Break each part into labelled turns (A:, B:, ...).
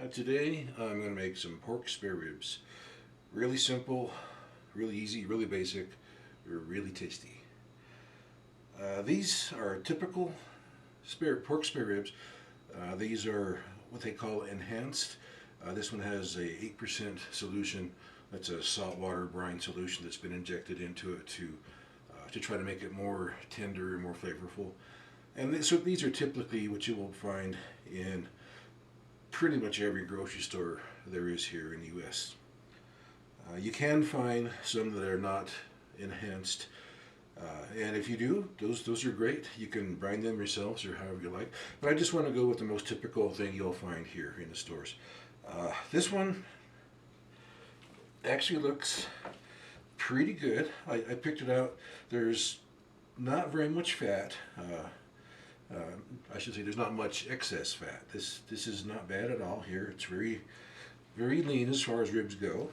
A: Today I'm going to make some pork spare ribs. Really simple, really easy, really basic, really tasty. These are typical pork spare ribs. These are what they call enhanced. This one has a 8% solution. That's a saltwater brine solution that's been injected into it to try to make it more tender and more flavorful. And so these are typically what you will find in pretty much every grocery store there is here in the U.S. You can find some that are not enhanced, and if you do, those are great. You can brine them yourselves or however you like. But I just want to go with the most typical thing you'll find here in the stores. This one actually looks pretty good. I picked it out. There's not very much fat. I should say there's not much excess fat. This is not bad at all here. It's very lean as far as ribs go.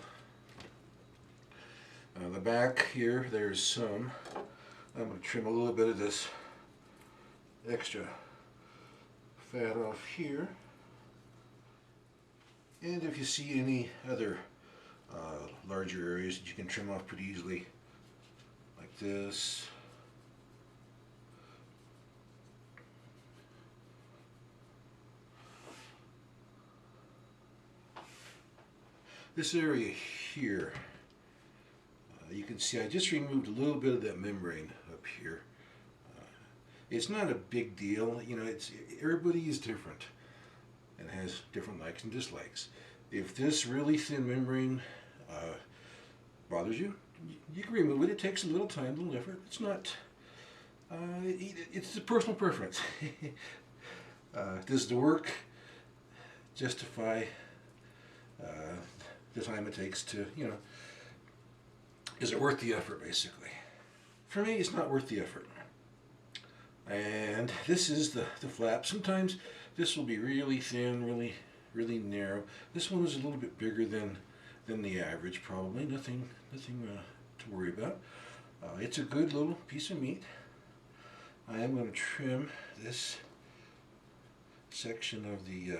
A: The back here, there's some. I'm going to trim a little bit of this extra fat off here. And if you see any other larger areas that you can trim off pretty easily, like this. This area here, you can see I just removed a little bit of that membrane up here. It's not a big deal, you know. Everybody is different and has different likes and dislikes. If this really thin membrane bothers you, you can remove it. It takes a little time, a little effort. It's not. It's a personal preference. Does the work justify the time it takes to, is it worth the effort, basically? For me, it's not worth the effort. And this is the flap. Sometimes this will be really thin, really narrow. This one is a little bit bigger than the average, probably. Nothing to worry about. It's a good little piece of meat. I am going to trim this section of the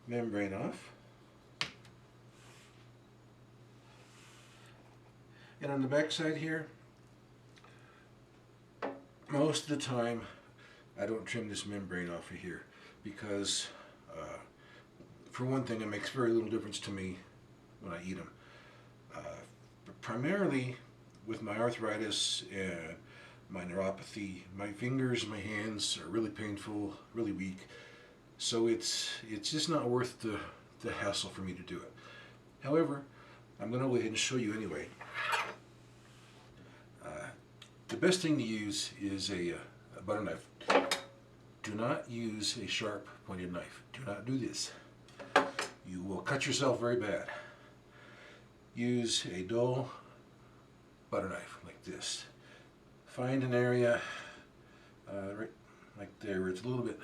A: membrane off. And on the back side here, most of the time I don't trim this membrane off of here because for one thing, it makes very little difference to me when I eat them. But primarily with my arthritis and my neuropathy, my fingers, my hands are really painful, really weak. So it's just not worth the hassle for me to do it. However, I'm going to go ahead and show you anyway. The best thing to use is a butter knife. Do not use a sharp pointed knife. Do not do this. You will cut yourself very bad. Use a dull butter knife like this. Find an area right like there where it's a little bit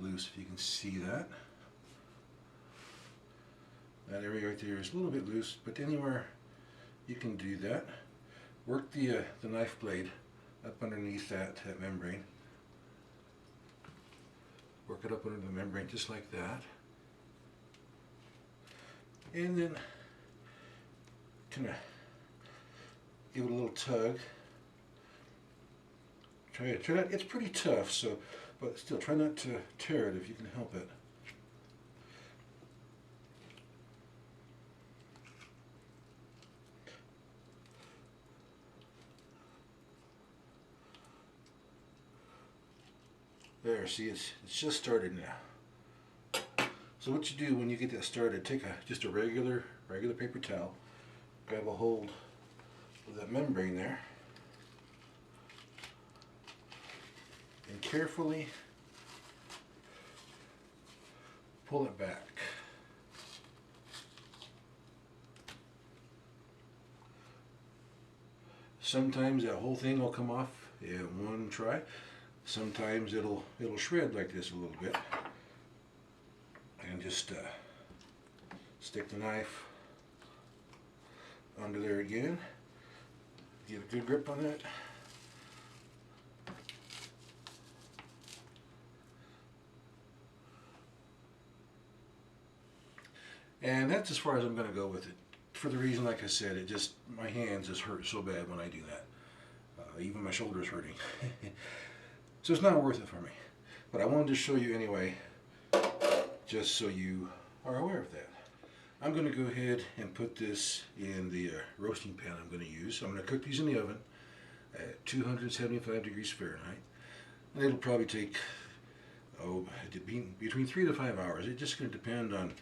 A: loose, if you can see that. That area right there is a little bit loose, but anywhere you can do that. Work the knife blade up underneath that membrane. Work it up under the membrane just like that. And then kind of give it a little tug. Try not, it's pretty tough, so, but still try not to tear it if you can help it. There, see, it's just started now. So what you do when you get that started, take just a regular paper towel, grab a hold of that membrane there, and carefully pull it back. Sometimes that whole thing will come off in one try. Sometimes it'll shred like this a little bit. And just stick the knife under there again. Get a good grip on that. And that's as far as I'm going to go with it. For the reason, like I said, my hands just hurt so bad when I do that. Even my shoulder's hurting. So it's not worth it for me. But I wanted to show you anyway, just so you are aware of that. I'm going to go ahead and put this in the roasting pan I'm going to use. I'm going to cook these in the oven at 275 degrees Fahrenheit. And it'll probably take, between 3 to 5 hours. It's just going to depend on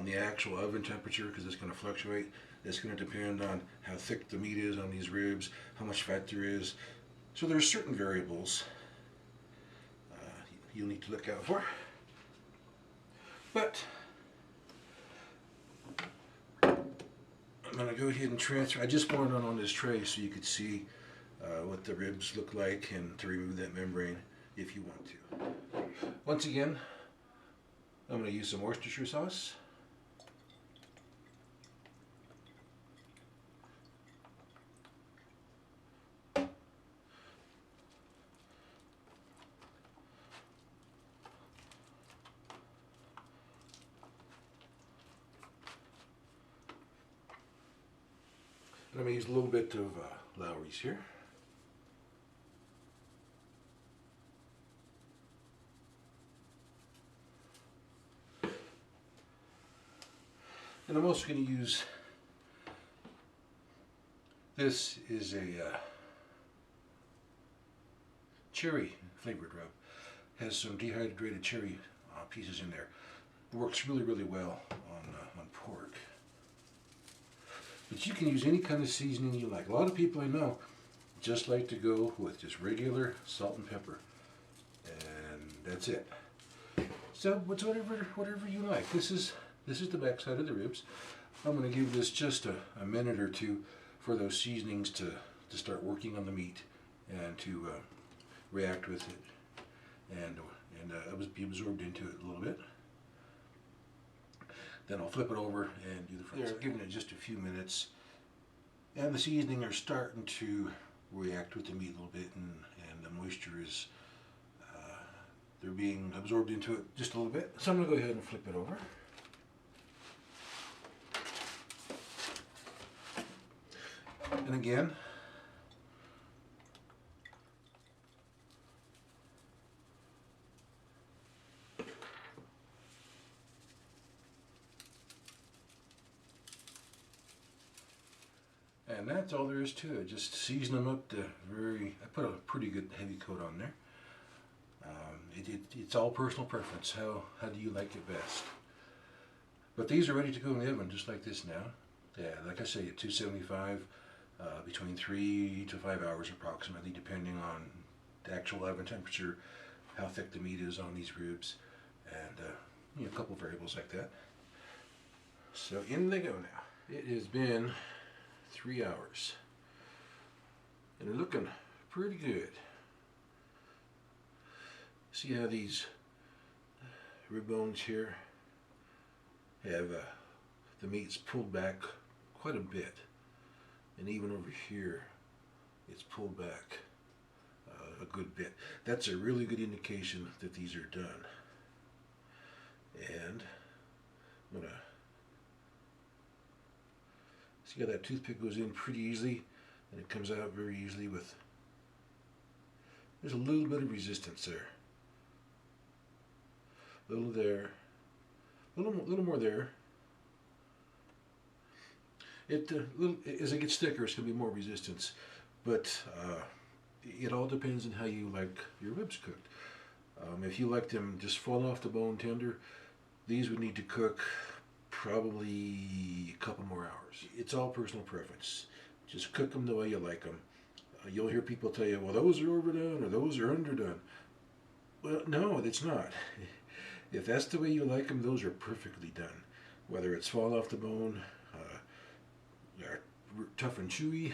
A: the actual oven temperature, because it's going to fluctuate. It's going to depend on how thick the meat is on these ribs, how much fat there is. So there's certain variables you'll need to look out for. But I'm going to go ahead and transfer. I just poured it on this tray so you could see what the ribs look like, and to remove that membrane if you want to. Once again, I'm going to use some Worcestershire sauce. I'm going to use a little bit of Lowry's here. And I'm also going to use, this is a cherry flavored rub. Has some dehydrated cherry pieces in there. It works really, really well on pork. But you can use any kind of seasoning you like. A lot of people I know just like to go with just regular salt and pepper, and that's it. So it's whatever you like. This is the back side of the ribs. I'm going to give this just a minute or two for those seasonings to start working on the meat and to react with it and be absorbed into it a little bit. Then I'll flip it over and do the front side. Giving it just a few minutes, and the seasoning are starting to react with the meat a little bit, and the moisture is they're being absorbed into it just a little bit. So I'm going to go ahead and flip it over. And again, and that's all there is to it. Just season them up to I put a pretty good heavy coat on there. It's all personal preference. How do you like it best? But these are ready to go in the oven just like this now. Yeah, like I say, at 275, between 3 to 5 hours approximately, depending on the actual oven temperature, how thick the meat is on these ribs, and a couple variables like that. So in they go now. It has been 3 hours, and they're looking pretty good. See how these rib bones here have the meat's pulled back quite a bit, and even over here it's pulled back a good bit. That's a really good indication that these are done. And I'm gonna see how that toothpick goes in pretty easily, and it comes out very easily with, there's a little bit of resistance there. A little there, a little more there. As it gets thicker, it's going to be more resistance, but it all depends on how you like your ribs cooked. If you like them just fall off the bone tender, these would need to cook probably a couple more hours. It's all personal preference. Just cook them the way you like them. You'll hear people tell you, well, those are overdone or those are underdone. Well, no, it's not. If that's the way you like them, those are perfectly done. Whether it's fall off the bone, tough and chewy,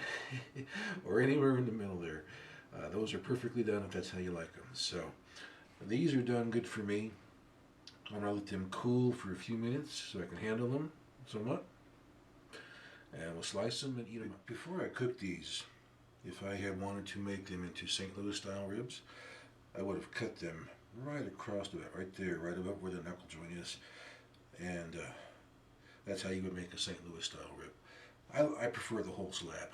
A: or anywhere in the middle there, those are perfectly done if that's how you like them. So these are done good for me. I'm going to let them cool for a few minutes so I can handle them somewhat. And we'll slice them and eat them. Before I cook these, if I had wanted to make them into St. Louis style ribs, I would have cut them right across the back, right there, right above where the knuckle joint is, and That's how you would make a St. Louis style rib. I prefer the whole slab.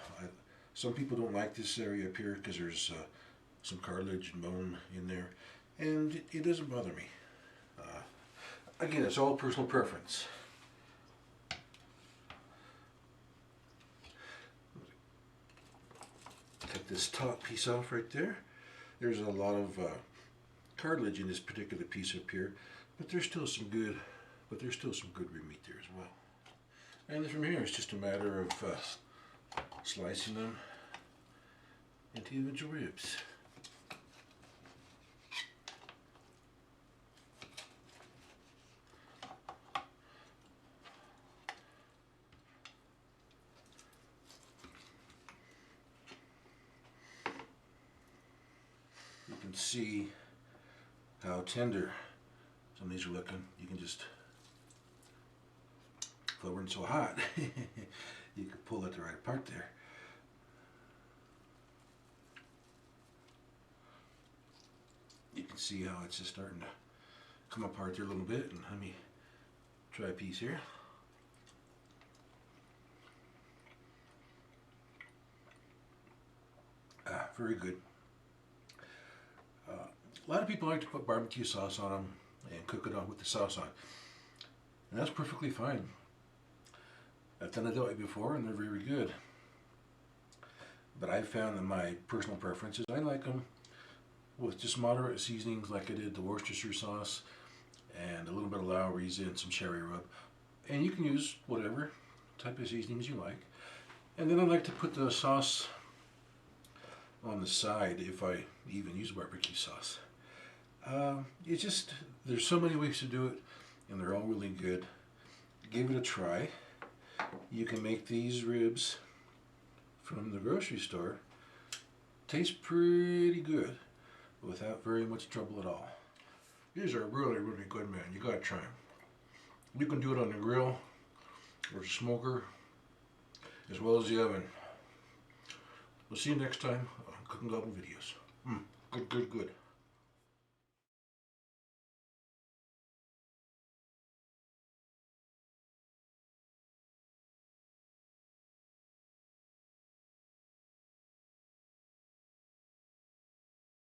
A: Some people don't like this area up here because there's some cartilage and bone in there, and it doesn't bother me. Again, it's all personal preference. Cut this top piece off right there. There's a lot of cartilage in this particular piece up here, but there's still some good rib meat there as well. And then from here, it's just a matter of slicing them into individual ribs. You can see how tender some of these are looking. You can just, if it weren't so hot, you could pull it right apart there. You can see how it's just starting to come apart there a little bit, and let me try a piece here. Very good. A lot of people like to put barbecue sauce on them and cook it on with the sauce on. And that's perfectly fine. I've done it that way before and they're very good. But I've found that my personal preference is I like them with just moderate seasonings like I did the Worcestershire sauce and a little bit of Lowry's and some cherry rub. And you can use whatever type of seasonings you like. And then I like to put the sauce on the side if I even use barbecue sauce. It's just, there's so many ways to do it and they're all really good. Give it a try. You can make these ribs from the grocery store taste pretty good without very much trouble at all. These are really, really good, man. You gotta try them. You can do it on the grill or smoker as well as the oven. We'll see you next time on Cook and Gobble videos. Good, good, good.